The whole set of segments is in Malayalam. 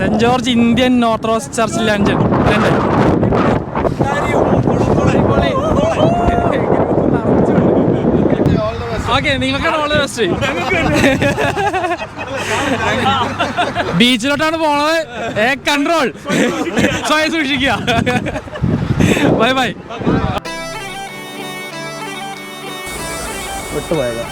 Saint George Indian Orthodox church London. Okay, നിങ്ങൾക്കാണ് ഓൾ ദി ബെസ്റ്റ്. ബീച്ചിലോട്ടാണ് പോണത്. കൺട്രോൾ, സ്വയം സൂക്ഷിക്കുക. Bye bye. വിട്ടുപോയതാ.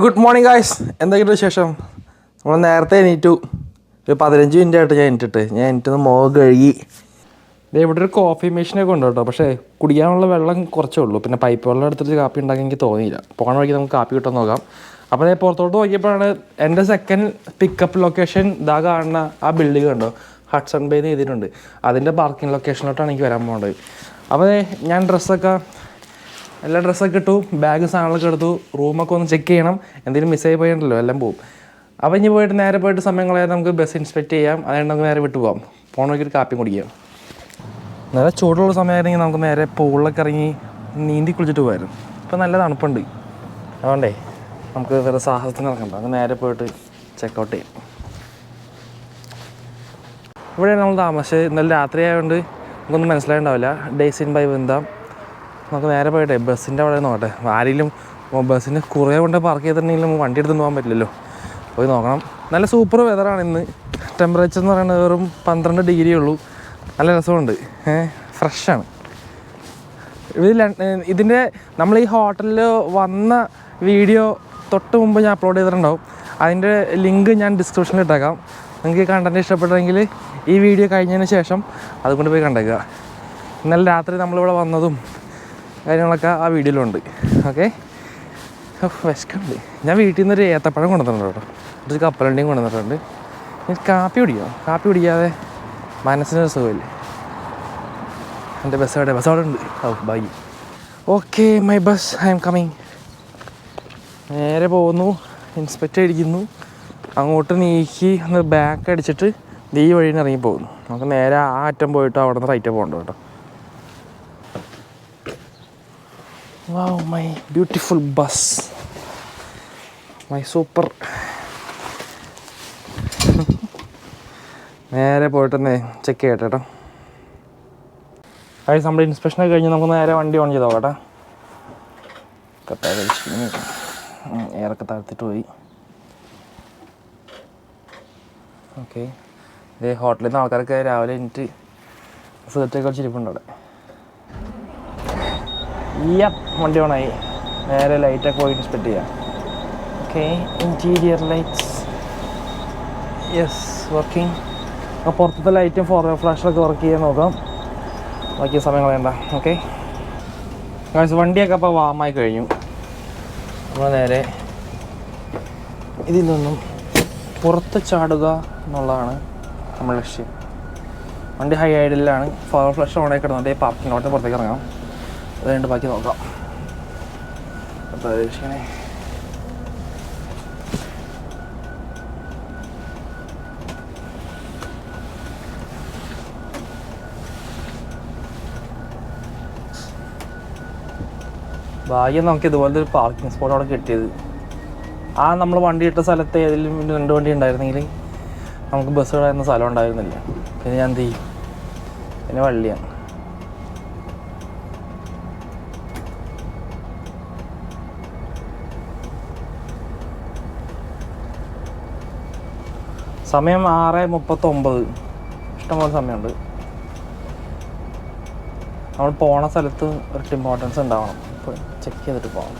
ഗുഡ് മോർണിംഗ് ഗായ്സ്, എന്തൊക്കെയുണ്ട് വിശേഷം? നമ്മൾ നേരത്തെ എണീറ്റു. ഒരു 15 മിനിറ്റ് ആയിട്ട് ഞാൻ എണീറ്റ് മുഖം കഴുകി. ഇവിടെ ഒരു കോഫി മെഷീനൊക്കെ ഉണ്ട് കേട്ടോ, പക്ഷേ കുടിക്കാനുള്ള വെള്ളം കുറച്ചേ ഉള്ളൂ. പിന്നെ പൈപ്പ് വെള്ളം എടുത്തിട്ട് കാപ്പി ഉണ്ടാക്കി എനിക്ക് തോന്നിയില്ല. പോകണ വഴിക്ക് നമുക്ക് കാപ്പി കിട്ടാൻ നോക്കാം. അപ്പോൾ ഞാൻ പുറത്തോട്ട് നോക്കിയപ്പോഴാണ് എൻ്റെ സെക്കൻഡ് പിക്കപ്പ് ലൊക്കേഷൻ ഇതാ കാണുന്ന ആ ബിൽഡിംഗ് കണ്ടോ, ഹഡ്സൺ ബേ എന്ന് എഴുതിയിട്ടുണ്ട്. അതിൻ്റെ പാർക്കിംഗ് ലൊക്കേഷനിലോട്ടാണ് എനിക്ക് വരാൻ പോകേണ്ടത്. അപ്പോൾ ഞാൻ എല്ലാ ഡ്രസ്സൊക്കെ ഇട്ടു, ബാഗ് സാധനങ്ങളൊക്കെ എടുത്തു. റൂമൊക്കെ ഒന്ന് ചെക്ക് ചെയ്യണം, എന്തെങ്കിലും മിസ്സായി പോയിട്ടുണ്ടല്ലോ, എല്ലാം പോവും. അപ്പോൾ ഇനി നേരെ പോയിട്ട് സമയം കളയാതെ നമുക്ക് ബസ് ഇൻസ്പെക്ട് ചെയ്യാം. അതുകൊണ്ട് നമുക്ക് നേരെ വിട്ടു പോകാം. പോകണ വഴിക്ക് ഒരു കാപ്പി കുടിക്കാം. നല്ല ചൂടുള്ള സമയമായിരുന്നെങ്കിൽ നമുക്ക് നേരെ പൂളിലൊക്കെ ഇറങ്ങി നീന്തി കുളിച്ചിട്ട് പോകായിരുന്നു. ഇപ്പോൾ നല്ല തണുപ്പുണ്ട്, അതുകൊണ്ടേ നമുക്ക് വേറെ സാഹസത്തിന് ഇറങ്ങണ്ട. നമുക്ക് നേരെ പോയിട്ട് ചെക്കൗട്ട് ചെയ്യാം. ഇവിടെ നമ്മൾ താമസിച്ചത്. ഇന്നലെ രാത്രി ആയതുകൊണ്ട് നമുക്കൊന്നും മനസ്സിലായിട്ടുണ്ടാവില്ല. Days inn by Wyndham. നമുക്ക് നേരെ പോയിട്ടെ ബസ്സിൻ്റെ അവിടെ നോക്കട്ടെ. ആരെങ്കിലും ബസ്സിന് കുറേ കൊണ്ട് പാർക്ക് ചെയ്തിട്ടുണ്ടെങ്കിലും വണ്ടി എടുത്തുകൊണ്ട് പോകാൻ പറ്റില്ലല്ലോ, പോയി നോക്കണം. നല്ല സൂപ്പർ വെതറാണ് ഇന്ന്. ടെമ്പറേച്ചർ എന്ന് പറയുന്നത് വെറും 12 ഡിഗ്രി ഉള്ളൂ. നല്ല രസമുണ്ട്, ഫ്രഷാണ്. ഇതിൻ്റെ നമ്മൾ ഈ ഹോട്ടലിൽ വന്ന വീഡിയോ തൊട്ട് മുമ്പ് ഞാൻ അപ്ലോഡ് ചെയ്തിട്ടുണ്ടാവും. അതിൻ്റെ ലിങ്ക് ഞാൻ ഡിസ്ക്രിപ്ഷനിൽ ഇട്ടേക്കാം. നിങ്ങൾക്ക് ഈ കണ്ടൻറ്റ് ഇഷ്ടപ്പെട്ടെങ്കിൽ ഈ വീഡിയോ കഴിഞ്ഞതിന് ശേഷം അതുകൊണ്ട് പോയി കണ്ടേക്കുക. ഇന്നലെ രാത്രി നമ്മളിവിടെ വന്നതും കാര്യങ്ങളൊക്കെ ആ വീഡിയോയിലുണ്ട്. ഓക്കെ, വിശക്കുണ്ട്. ഞാൻ വീട്ടിൽ നിന്നൊരു ഏത്തപ്പഴം കൊണ്ടുവന്നിട്ടുണ്ട് കേട്ടോ, ഒരു കപ്പലണ്ടിയും കൊണ്ടുവന്നിട്ടുണ്ട്. കാപ്പി കുടിക്കാം. കാപ്പി കുടിക്കാതെ മനസ്സിനൊരു സുഖമില്ല. എൻ്റെ ബസ് അവിടെ ഉണ്ട്. Bye. Okay, my bus, I'm coming. നേരെ പോകുന്നു, ഇൻസ്പെക്ടർ അടിക്കുന്നു, അങ്ങോട്ട് നീക്കി ഒന്ന് ബാക്ക് അടിച്ചിട്ട് ഈ വഴി ഇറങ്ങി പോകുന്നു. നമുക്ക് നേരെ ആ അറ്റം പോയിട്ട് അവിടെ നിന്ന് റൈറ്റ് പോകണ്ട കേട്ടോ. Wow, my beautiful bus, my super. നേരെ പോയിട്ടെന്നേ ചെക്ക് ചെയ്യട്ടെ കേട്ടോ. കാര്യം നമ്മുടെ ഇൻസ്പെക്ഷനൊക്കെ കഴിഞ്ഞ് നമുക്ക് നേരെ വണ്ടി ഓൺ ചെയ്ത് നോക്കട്ടെ. എയറൊക്കെ താഴ്ത്തിട്ട് പോയി. ഓക്കെ, ഇതേ ഹോട്ടലിൽ നിന്ന് ആൾക്കാരൊക്കെ രാവിലെ എനിക്ക് സീറ്റൊക്കെ കളിച്ചിരിപ്പുണ്ട് അവിടെ. വണ്ടി ഓണായി. നേരെ ലൈറ്റൊക്കെ പോയി ഇൻസ്പെക്ട് ചെയ്യാം. Okay, interior lights yes working. അപ്പോൾ പുറത്തത്തെ ലൈറ്റും ഫോർവേഡ് ഫ്ലാഷൊക്കെ വർക്ക് ചെയ്യാൻ നോക്കാം. ബാക്കി സമയം കളയണ്ട. ഓക്കെ വണ്ടിയൊക്കെ അപ്പോൾ വാമായി കഴിഞ്ഞു. നമ്മൾ നേരെ ഇതിൽ നിന്നും പുറത്ത് ചാടുക എന്നുള്ളതാണ് നമ്മുടെ ലക്ഷ്യം. വണ്ടി ഹൈ ഐഡിലാണ്, ഫോർവേഡ് ഫ്ലാഷ് ഓണായി കിടന്നുകൊണ്ട് പാർക്കിംഗ് ലോട്ട് പുറത്തേക്ക് ഇറങ്ങാം. അതുകൊണ്ട് ബാക്കി നോക്കാം. പ്രതീക്ഷിക്കണേ. ഭാഗ്യം നമുക്ക് ഇതുപോലത്തെ ഒരു പാർക്കിംഗ് സ്പോട്ട് അവിടെ കിട്ടിയത്. നമ്മൾ വണ്ടി ഇട്ട സ്ഥലത്ത് ഏതെങ്കിലും 2 വണ്ടി ഉണ്ടായിരുന്നെങ്കിൽ നമുക്ക് ബസ് ഇടാവുന്ന സ്ഥലം ഉണ്ടായിരുന്നില്ല. പിന്നെ ഞാൻ എന്ത് ചെയ്യും? പിന്നെ വള്ളിയാണ്. സമയം 6:39. ഇഷ്ടംപോലെ സമയമുണ്ട്. നമ്മൾ പോണ സ്ഥലത്ത് ഒരു ഇമ്പോർട്ടൻസ് ഉണ്ടാവണം. അപ്പോൾ ചെക്ക് ചെയ്തിട്ട് പോകണം.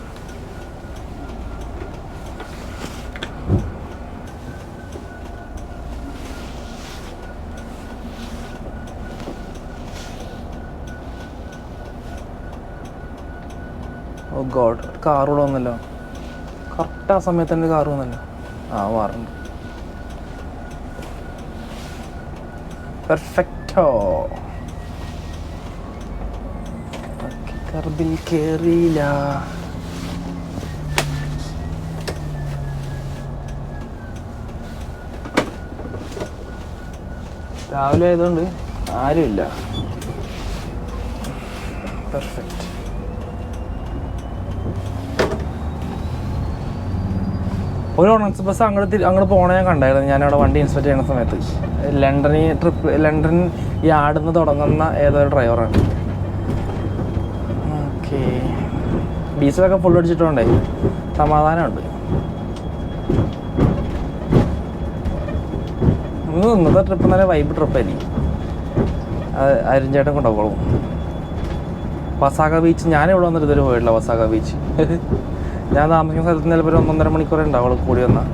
ഓ ഗോഡ്, കാറൂടെ വന്നല്ലോ. കറക്റ്റ് ആ സമയത്ത് തന്നെ കാറ് വന്നല്ലോ. വാറുണ്ട്. പെർഫെക്റ്റോ. കർബിൽ കേറിയില്ല. രാവിലെ ആയതുകൊണ്ട് ആരുമില്ല. പെർഫെക്റ്റ്. ഒരു ഓണക്സ് ബസ് അങ്ങോട്ട് പോകണേ ഞാൻ കണ്ടായിരുന്നു. ഞാനവിടെ വണ്ടി ഇൻസ്പെക്ട് ചെയ്യുന്ന സമയത്ത് ലണ്ടൻ ഈ ആടുന്ന് തുടങ്ങുന്ന ഏതൊരു ഡ്രൈവറാണ്. ഓക്കെ, ഡീസലൊക്കെ ഫുൾ അടിച്ചിട്ടുണ്ടേ, സമാധാനമുണ്ട്. ഇന്നത്തെ ട്രിപ്പ് നല്ല വൈബ് ട്രിപ്പായിരിക്കും. അരിഞ്ചേട്ടൻ കൊണ്ടുപോകും. വസാക ബീച്ച് ഞാനിവിടെ വന്നിട്ട് ഇതുവരെ പോയിട്ടില്ല. വസാക ബീച്ച് ഞാൻ താമസിക്കുന്ന സ്ഥലത്ത് നിന്ന് ചിലപ്പോൾ ഒരു 1.5 മണിക്കൂറേ ഉണ്ടാവുള്ളൂ കൂടി വന്നാൽ.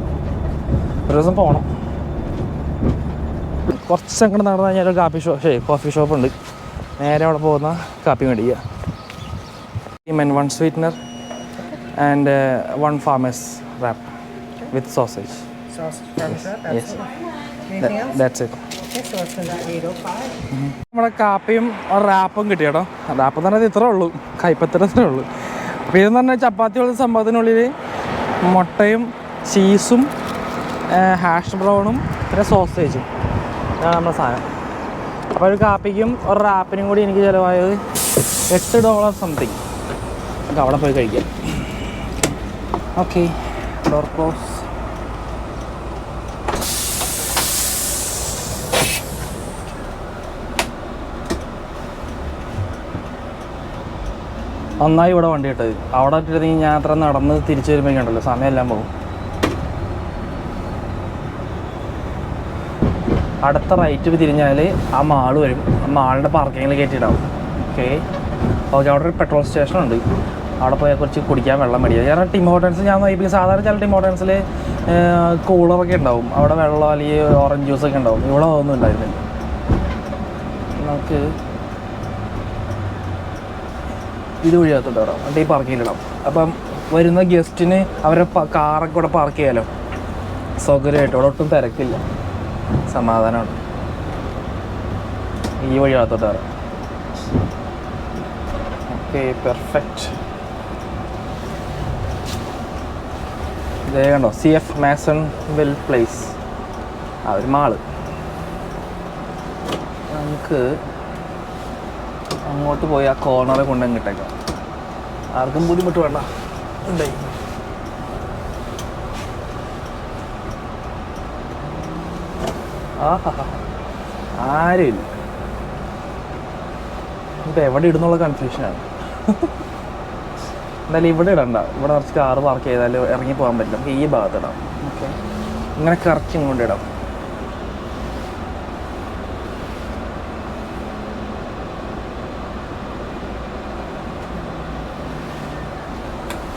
ഒരു ദിവസം പോകണം. കുറച്ച് അങ്ങോട്ട് നടന്നു കഴിഞ്ഞാൽ ഒരു കോഫി ഷോപ്പ് ഉണ്ട്. നേരെ അവിടെ പോകുന്ന കാപ്പി മേടിക്കുക. One sweetener and 1 farmers wrap with sausage. നമ്മുടെ കാപ്പിയും റാപ്പും കിട്ടി കേട്ടോ. റാപ്പ് എന്ന് പറഞ്ഞാൽ ഇത്രേ ഉള്ളൂ, കൈപ്പത്തിരേ ഉള്ളൂ. അപ്പോൾ ഇതെന്ന് പറഞ്ഞാൽ ചപ്പാത്തിയുള്ള സംഭവത്തിനുള്ളിൽ മുട്ടയും ചീസും ഹാഷ് ബ്രൗണും പിന്നെ സോസേജും ഇതാണ് നമ്മുടെ സാധനം. അപ്പോൾ ഒരു കാപ്പിക്കും ഒരു റാപ്പിനും കൂടി എനിക്ക് ചിലവായത് $8 സംതിങ്. നമുക്ക് അവിടെ പോയി കഴിക്കാം. Okay, door close. നന്നായി ഇവിടെ വണ്ടി ഇട്ടത്. അവിടെ ഇട്ടിരുന്നെങ്കിൽ ഞാൻ അത്ര നടന്ന് തിരിച്ചു വരുമ്പോഴേക്കുണ്ടല്ലോ സമയമെല്ലാം പോകും. അടുത്ത റൈറ്റ് തിരിഞ്ഞാൽ ആ മാള് വരും. ആ മാളിൻ്റെ പാർക്കിങ്ങിൽ കയറ്റിയിടാവും. ഓക്കെ, അവിടെ ഒരു പെട്രോൾ സ്റ്റേഷനുണ്ട്. അവിടെ പോയാൽ കുറച്ച് കുടിക്കാൻ വെള്ളം മേടിക്കുക. കാരണം ടിം ഹോട്ടൽസ് ഞാൻ നോക്കി സാധാരണ ചില ടിം ഹോട്ടൽസിൽ കൂളറൊക്കെ ഉണ്ടാവും. അവിടെ വെള്ളം അല്ലെങ്കിൽ ഓറഞ്ച് ജ്യൂസൊക്കെ ഉണ്ടാവും. ഇവിടെ ഒന്നും ഉണ്ടായിരുന്നില്ല. നമുക്ക് ഇത് വഴിയാത്തോട്ട് വരാം. വണ്ടി പാർക്കിങ്ങിലിടാം. അപ്പം വരുന്ന ഗസ്റ്റിന് അവരെ കാറൊക്കെ ഇവിടെ പാർക്ക് ചെയ്യാമല്ലോ സൗകര്യമായിട്ട്. ഇവിടെ ഒട്ടും തിരക്കില്ല, സമാധാനമാണ്. ഈ വഴിയാത്തോട്ട് വരാം. Okay, perfect. ഇതേ കണ്ടോ, CF മാസൺ വെൽ പ്ലേസ്, ആ ഒരു മാള്. നമുക്ക് അങ്ങോട്ട് പോയി ആ കോർണറെ കൊണ്ടുവന്ന് കിട്ടേക്കാം. ആർക്കും ബുദ്ധിമുട്ട് വേണ്ട. ഉണ്ടേ ആരുമില്ല. ഇപ്പം എവിടെ ഇടുന്നുള്ള കൺഫ്യൂഷനാണ്. എന്തായാലും ഇവിടെ ഇടണ്ട. ഇവിടെ കുറച്ച് കാറ് പാർക്ക് ചെയ്താൽ ഇറങ്ങി പോകാൻ പറ്റില്ല. നമുക്ക് ഈ ഭാഗത്ത് ഇടാം. ഓക്കെ, ഇങ്ങനെ കറക്റ്റ് ഇങ്ങോട്ട് ഇടാം.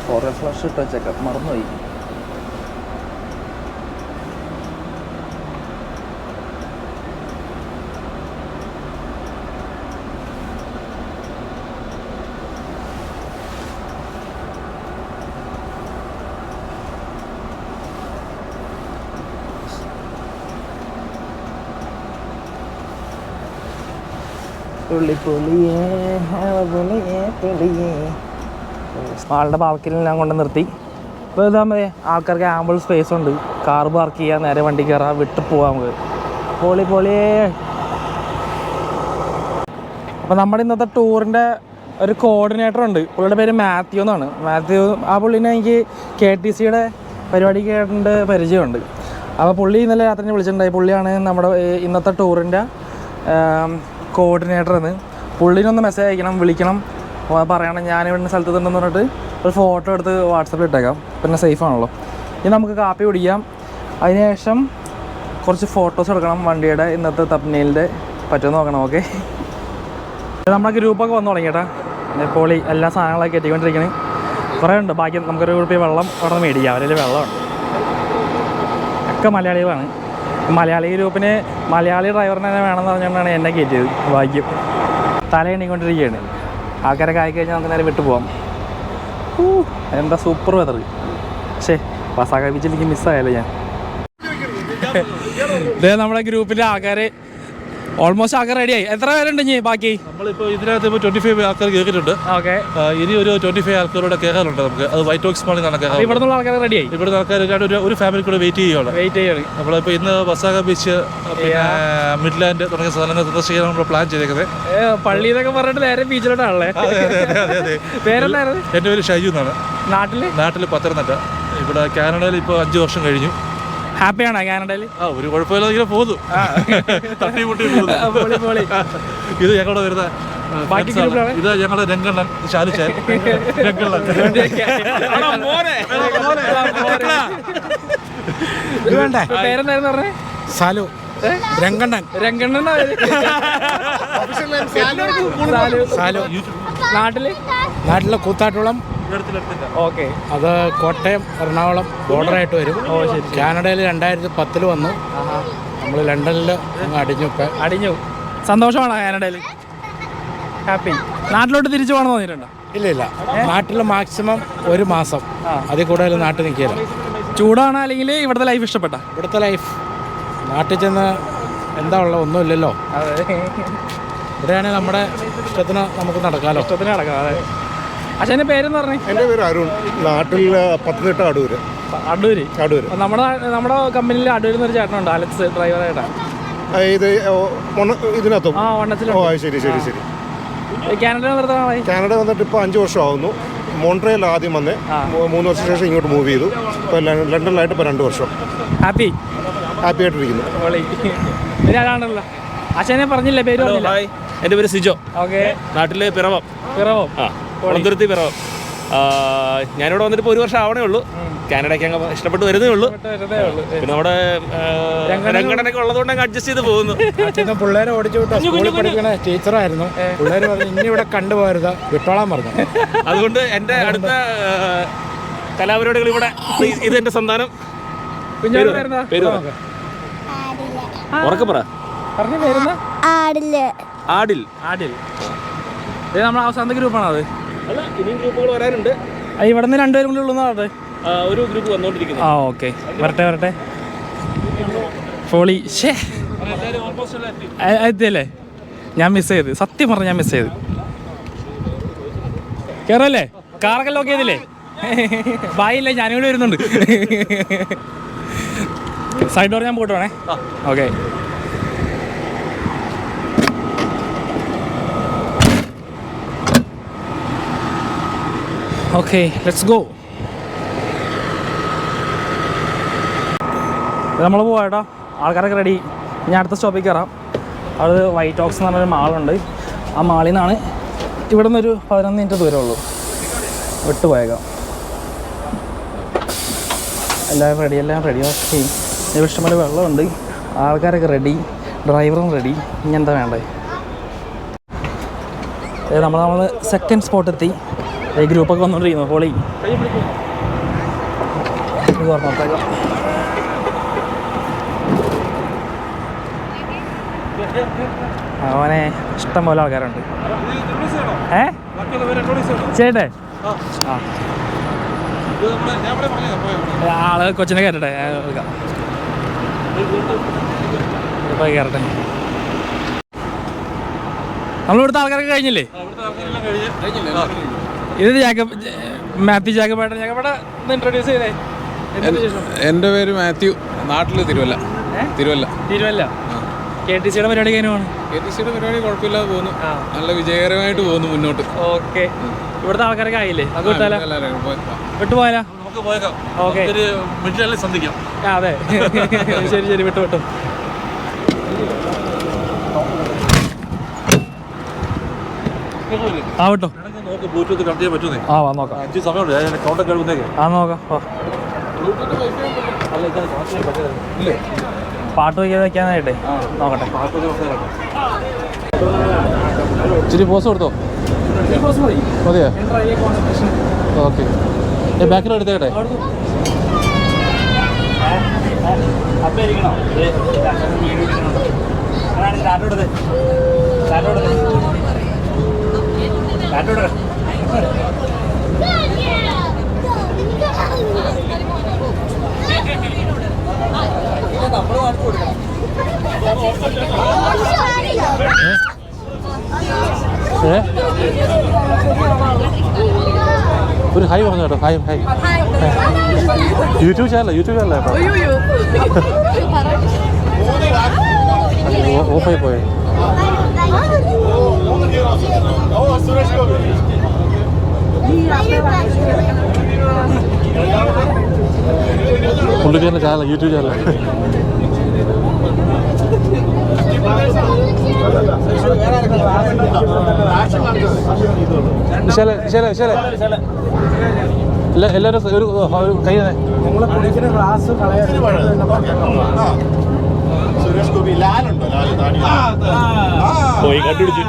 ഫോറൽ ഫ്ലഷ് ഇട്ട് വെച്ചേക്കാം, മറന്നുപോയി. ആളുടെ പാർക്കിൽ ഞാൻ കൊണ്ട് നിർത്തി. ഇപ്പോൾ ഇതാ മതി, ആൾക്കാർക്ക് ആമ്പിൾ സ്പേസ് ഉണ്ട്. കാർ പാർക്ക് ചെയ്യാൻ, നേരെ വണ്ടി കയറാൻ, വിട്ട് പോകാം നമുക്ക്. പൊളിയേ. അപ്പോൾ നമ്മുടെ ഇന്നത്തെ ടൂറിൻ്റെ ഒരു കോർഡിനേറ്റർ ഉണ്ട്. പുള്ളിയുടെ പേര് മാത്യു എന്നാണ്. മാത്യു, ആ പുള്ളിനെ എനിക്ക് KTCയുടെ പരിപാടിക്ക് കേട്ടിട്ട് പരിചയമുണ്ട്. അപ്പോൾ പുള്ളി ഇന്നലെ രാത്രി വിളിച്ചിട്ടുണ്ടായി. പുള്ളിയാണ് നമ്മുടെ ഇന്നത്തെ ടൂറിൻ്റെ കോർഡിനേറ്റർ എന്ന്. പുള്ളിനൊന്ന് മെസ്സേജ് അയക്കണം, വിളിക്കണം, പറയണം ഞാനിവിടെ സ്ഥലത്തുണ്ടെന്ന് പറഞ്ഞിട്ട് ഒരു ഫോട്ടോ എടുത്ത് വാട്സപ്പിൽ ഇട്ടേക്കാം. പിന്നെ സേഫ് ആണല്ലോ. ഇനി നമുക്ക് കാപ്പി കുടിക്കാം. അതിനുശേഷം കുറച്ച് ഫോട്ടോസ് എടുക്കണം വണ്ടിയുടെ ഇന്നത്തെ തബ്നീലിൻ്റെ. പറ്റുമെന്ന് നോക്കണം. ഓക്കെ, നമ്മുടെ ഗ്രൂപ്പൊക്കെ വന്നു തുടങ്ങിയേട്ടാ. ഇപ്പോൾ എല്ലാ സാധനങ്ങളൊക്കെ എത്തിക്കൊണ്ടിരിക്കണേ. കുറേ ഉണ്ട്. ബാക്കി നമുക്കൊരു കുപ്പി വെള്ളം അവിടെ നിന്ന് മേടിക്കാം. അവരിൽ വെള്ളമുണ്ട്. ഒക്കെ മലയാളികളാണ്. മലയാളി ഗ്രൂപ്പിന് മലയാളി ഡ്രൈവറിനെ തന്നെ വേണമെന്ന് പറഞ്ഞുകൊണ്ടാണ് എന്നെ കയറ്റിയത്. ഭാഗ്യം. തലയെണ്ണിക്കൊണ്ടിരിക്കുകയാണ്. ആൾക്കാരൊക്കെ ആയിക്കഴിഞ്ഞാൽ നമുക്ക് നേരെ വിട്ടു പോകാം. എന്താ സൂപ്പർ വെതർ. പക്ഷേ വസാക ബീച്ചിൽ എനിക്ക് മിസ്സായല്ലോ ഞാൻ. ഇതേ നമ്മുടെ ഗ്രൂപ്പിൻ്റെ ആൾക്കാർ ഓൾമോസ്റ്റ് ആൾക്കാർ റെഡിയായി. എത്ര പേരുണ്ട് ഇനി ബാക്കി? നമ്മളിപ്പോൾ ഇതിനകത്ത് ഇപ്പോൾ 25 ആൾക്കാർ കയറിയിട്ടുണ്ട്. ഓക്കെ, ഇനി ഒരു 25 ആൾക്കാരോടെ കയറാറുണ്ട് നമുക്ക്. അത് വൈറ്റ് ഓക്സ് മാളിൽ നിന്നാണ് കയറാറ്. ഇവിടെ നിന്നുള്ള ആൾക്കാർ റെഡിയായി. ഇവിടുത്തെ ആൾക്കാർ ഒരു ഫാമിലി കൂടെ വെയിറ്റ് ചെയ്യുകയാണ്. നമ്മളിപ്പോൾ ഇന്ന് വസാക ബീച്ച്, പിന്നെ മിഡ്ലാൻഡ് തുടങ്ങിയ സ്ഥലങ്ങൾ സന്ദർശിക്കാൻ നമ്മൾ പ്ലാൻ ചെയ്തേക്കുന്നത്. പള്ളി എന്നൊക്കെ പറഞ്ഞിട്ട് നേരെ ബീച്ചിലോട്ടാണല്ലേ? പേരെന്തായിരുന്നു? എൻ്റെ പേര് ഷൈജു എന്നാണ്. നാട്ടിൽ പത്തനംതിട്ട. ഇവിടെ കാനഡയിൽ ഇപ്പോൾ 5 വർഷം കഴിഞ്ഞു. ഹാപ്പിയാണോ കാനഡയിൽ? ഒരു കുഴപ്പമില്ലാതെ ഇങ്ങനെ പോകുന്നു. തട്ടിമുട്ടി പോകുന്നു. ഇത് ഞങ്ങളുടെ വരുന്ന ഇത് ഞങ്ങളുടെ രംഗണ്ണൻ ശാലിച്ചാൻ. പേരെന്തായിരുന്നു പറഞ്ഞേ? സാലു രംഗണ്ണൻ. നാട്ടിലെ കൂത്താട്ടുളം. ഓക്കെ, അത് കോട്ടയം എറണാകുളം ബോർഡറായിട്ട് വരും. കാനഡയിൽ 2010 വന്നു. നമ്മൾ ലണ്ടനിൽ അടിഞ്ഞു. സന്തോഷമാണോ കാനഡയിൽ? ഹാപ്പി. നാട്ടിലോട്ട് തിരിച്ചു പോകണം തോന്നിയിട്ടുണ്ടോ? ഇല്ല, നാട്ടിൽ മാക്സിമം 1 മാസം, അതിൽ കൂടുതൽ നാട്ടിൽ നിൽക്കില്ല. ചൂടാണോ അല്ലെങ്കിൽ ഇവിടുത്തെ ലൈഫ് ഇഷ്ടപ്പെട്ട? ഇവിടുത്തെ ലൈഫ്. നാട്ടിൽ ചെന്ന് എന്താ ഉള്ളത്? ഒന്നുമില്ലല്ലോ. ഇവിടെയാണെങ്കിൽ നമ്മുടെ ഇഷ്ടത്തിന് നമുക്ക് നടക്കാമല്ലോ. അതെ. അച്ഛൻ്റെ പേരെന്ന് പറഞ്ഞേ? എൻ്റെ പേര് അരുൺ. നാട്ടിൽ പത്തനംതിട്ട അടൂര്. നമ്മുടെ കമ്പനിയിൽ അടൂരിൽ നിന്നൊരു ചേട്ടനുണ്ട്, അലക്സ് ഡ്രൈവറായിട്ടാണ്. ഇത് ഇതിനകത്തും. ശരി. കാനഡ വന്നിട്ട് ഇപ്പോൾ 5 വർഷം ആവുന്നു. മോൺട്രിയൽ ആദ്യം വന്നേ, 3 വർഷം ശേഷം ഇങ്ങോട്ട് മൂവ് ചെയ്തു. ഇപ്പോൾ ലണ്ടനിലായിട്ട് ഇപ്പോൾ 2 വർഷം. ഹാപ്പി ആയിട്ടിരിക്കുന്നു. അച്ഛനെ പറഞ്ഞില്ലേ പേര്? എൻ്റെ പേര് സിജോ. ഓക്കെ. നാട്ടിലെ പിറവം. കൊളന്തുരുത്തി പിറവം. ഞാനിവിടെ വന്നിട്ട് ഇപ്പോൾ 1 വർഷം ആവണേ ഉള്ളൂ. കാനഡയ്ക്ക് അങ്ങ് ഇഷ്ടപ്പെട്ട് വരുന്നേ ഉള്ളൂ. പിന്നെ നമ്മുടെ രംഗണനൊക്കെ ഉള്ളതുകൊണ്ട് അങ്ങ് അഡ്ജസ്റ്റ് ചെയ്ത് പോകുന്നു. പിള്ളേരെ ഓടിച്ചു വിട്ടു. സ്കൂളിൽ പഠിക്കണ ടീച്ചറായിരുന്നു. പിള്ളേർ പറഞ്ഞു ഇനി ഇവിടെ കണ്ടുപോകരുത്, വിട്ടോളാൻ പറഞ്ഞു. അതുകൊണ്ട് എൻ്റെ അടുത്ത കലാപരിപാടികൾ ഇവിടെ. ഇതെൻ്റെ സന്താനം. ഉറക്കപ്പറ. ആടിൽ. നമ്മുടെ അവസാനത്തെ ഗ്രൂപ്പാണോ അത്? അല്ല, ഇനിയും ഗ്രൂപ്പുകൾ വരാനുണ്ട്. ഇവിടെ നിന്ന് 2 പേരും കൂടി ഉള്ളതാണ്. ഒരു ഗ്രൂപ്പ് വന്നുകൊണ്ടിരിക്കുന്നു. ഓക്കെ, വരട്ടെ. ഫോളി എത്തിയല്ലേ? ഞാൻ മിസ് ചെയ്ത്, സത്യം പറഞ്ഞ ഞാൻ മിസ് ചെയ്ത്. കയറല്ലേ? കാറൊക്കെ ലോക്ക് ചെയ്തില്ലേ? ബായില്ലേ, ഞാനും കൂടി വരുന്നുണ്ട്. സൈഡ് ഡോർ ഞാൻ പോയിട്ട് വേണേ. ഓക്കെ. Okay, let's go. നമ്മൾ പോവാം കേട്ടോ. ആൾക്കാരൊക്കെ റെഡി. ഞാൻ അടുത്ത സ്റ്റോപ്പിൽ കയറാം. അത് വൈറ്റ് ഓക്സ് എന്ന് പറഞ്ഞൊരു മാളുണ്ട്. ആ മാളിൽ നിന്നാണ് ഇവിടെ നിന്നൊരു 11 മിനിറ്റ് ദൂരമുള്ളൂ. വിട്ടുപോയേക്കാം. എല്ലാം റെഡി. ഓക്കെ, ഇഷ്ടംപോലെ വെള്ളമുണ്ട്. ആൾക്കാരൊക്കെ റെഡി, ഡ്രൈവറും റെഡി. ഇനി എന്താ വേണ്ടത്? നമ്മൾ സെക്കൻഡ് സ്പോട്ടെത്തി. ഈ ഗ്രൂപ്പൊക്കെ വന്നുകൊണ്ടിരിക്കുന്നു. ഹോളി ഇത് പറഞ്ഞോട്ടേക്കാം. അവനെ ഇഷ്ടം പോലെ ആൾക്കാരുണ്ട്. ചേട്ടേ ആള് കൊച്ചിനെ കയറട്ടെ. കയറട്ടെ. നമ്മളിവിടുത്തെ ആൾക്കാരൊക്കെ കഴിഞ്ഞില്ലേ? ഇത് മാത്യു ജാക്കബേട്ടൻ. ഇൻട്രൊഡ്യൂസ് ചെയ്തേ. എൻ്റെ പേര് മാത്യു. നാട്ടിൽ തിരുവല്ല. KTCയുടെ പരിപാടി എങ്ങനെയാണ്? KTCയുടെ പരിപാടി കുഴപ്പമില്ലാതെ പോകുന്നു. നല്ല വിജയകരമായിട്ട് പോകുന്നു മുന്നോട്ട്. ഓക്കെ. ഇവിടുത്തെ ആൾക്കാരൊക്കെ ആയില്ലേ? വിട്ടുപോയാലോ? ഓക്കെ, സന്ധിക്കാം. അതെ. ശരി, വിട്ടു. വിട്ടോ. ബ്ലൂടൂത്ത് കണക്ട് ചെയ്യാൻ പറ്റുന്നേ? നോക്കാം. 5 സമയമുണ്ട്. കൗണ്ടർ കഴിവുന്നേക്ക്. നോക്കാം. പാട്ട് വെക്കാനായിട്ടേ നോക്കട്ടെ. ഇച്ചിരി പോസ് കൊടുത്തോ? മതിയോ? ഓക്കെ, ബാക്കിൽ എടുത്തേട്ടെ. നമ്മൾ ഒരു ഹായ് പറഞ്ഞു കേട്ടോ. Hi hi. യൂട്യൂബ് ചാനൽ കേട്ടോ. ഓഫായി പോയി. പുള്ളിക്കാരൻ്റെ ചാനൽ, യൂട്യൂബ് ചാനൽ. എല്ലാവരും ഒരു കൈ സുരേഷ് ഗോപി ലാലുണ്ടോ? പോയി കണ്ടുപിടിച്ചു.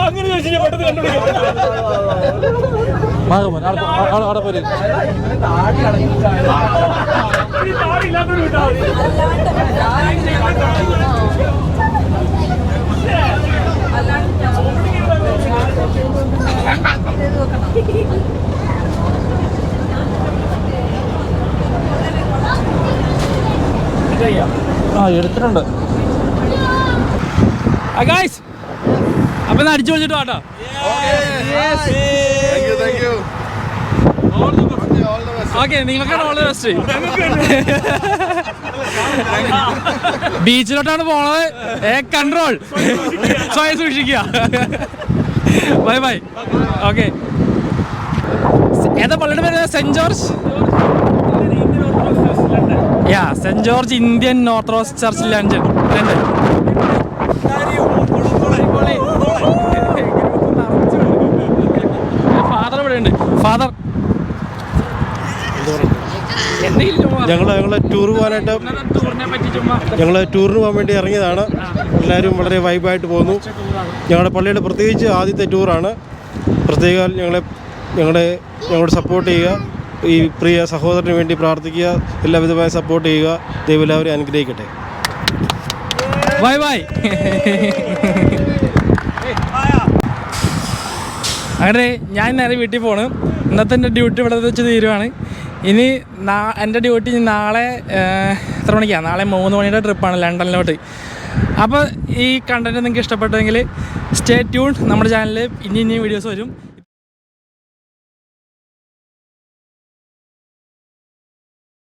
അങ്ങനെ ചോദിച്ചാൽ പെട്ടെന്ന് കണ്ടുപിടിക്കും. അവിടെ പോര്. എടുത്തിട്ടുണ്ട്. അപ്പൊ അടിച്ചു വിളിച്ചിട്ട് കേട്ടോ. ഓക്കെ, നിങ്ങൾക്കാണ് ഓൾ ദി ബെസ്റ്റ്. ബീച്ചിലോട്ടാണ് പോണത്. കൺട്രോൾ, സ്വയം സൂക്ഷിക്കുക. Bye by. ഓക്കെ, ഏതാ പള്ളിയുടെ പേര്? Saint George. Saint George Indian Orthodox church London. Father ഇവിടെ ഉണ്ട്. ഫാദർ, ഞങ്ങൾ ടൂറിന് പോകാൻ വേണ്ടി ഇറങ്ങിയതാണ്. എല്ലാവരും വളരെ വൈബായിട്ട് പോകുന്നു. ഞങ്ങളുടെ പള്ളിയുടെ പ്രത്യേകിച്ച് ആദ്യത്തെ ടൂറാണ്. പ്രത്യേകം ഞങ്ങളോട് സപ്പോർട്ട് ചെയ്യുക. ഈ പ്രിയ സഹോദരന് വേണ്ടി പ്രാർത്ഥിക്കുക. എല്ലാവിധമായ സപ്പോർട്ട് ചെയ്യുക. ദൈവം എല്ലാവരെയും അനുഗ്രഹിക്കട്ടെ. Bye bye. അങ്ങനെ ഞാൻ നേരെ വീട്ടിൽ പോണ്. ഇന്നത്തെ എൻ്റെ ഡ്യൂട്ടി ഇവിടെ വെച്ച് തീരുവാണ്. ഇനി എൻ്റെ ഡ്യൂട്ടി നാളെ എത്ര മണിക്കാണ്? നാളെ 3 മണിയുടെ ട്രിപ്പാണ് ലണ്ടനിലോട്ട്. അപ്പോൾ ഈ കണ്ടൻറ്റ് നിങ്ങൾക്ക് ഇഷ്ടപ്പെട്ടെങ്കിൽ സ്റ്റേ ട്യൂൺ. നമ്മുടെ ചാനലിൽ ഇനി വീഡിയോസ് വരും.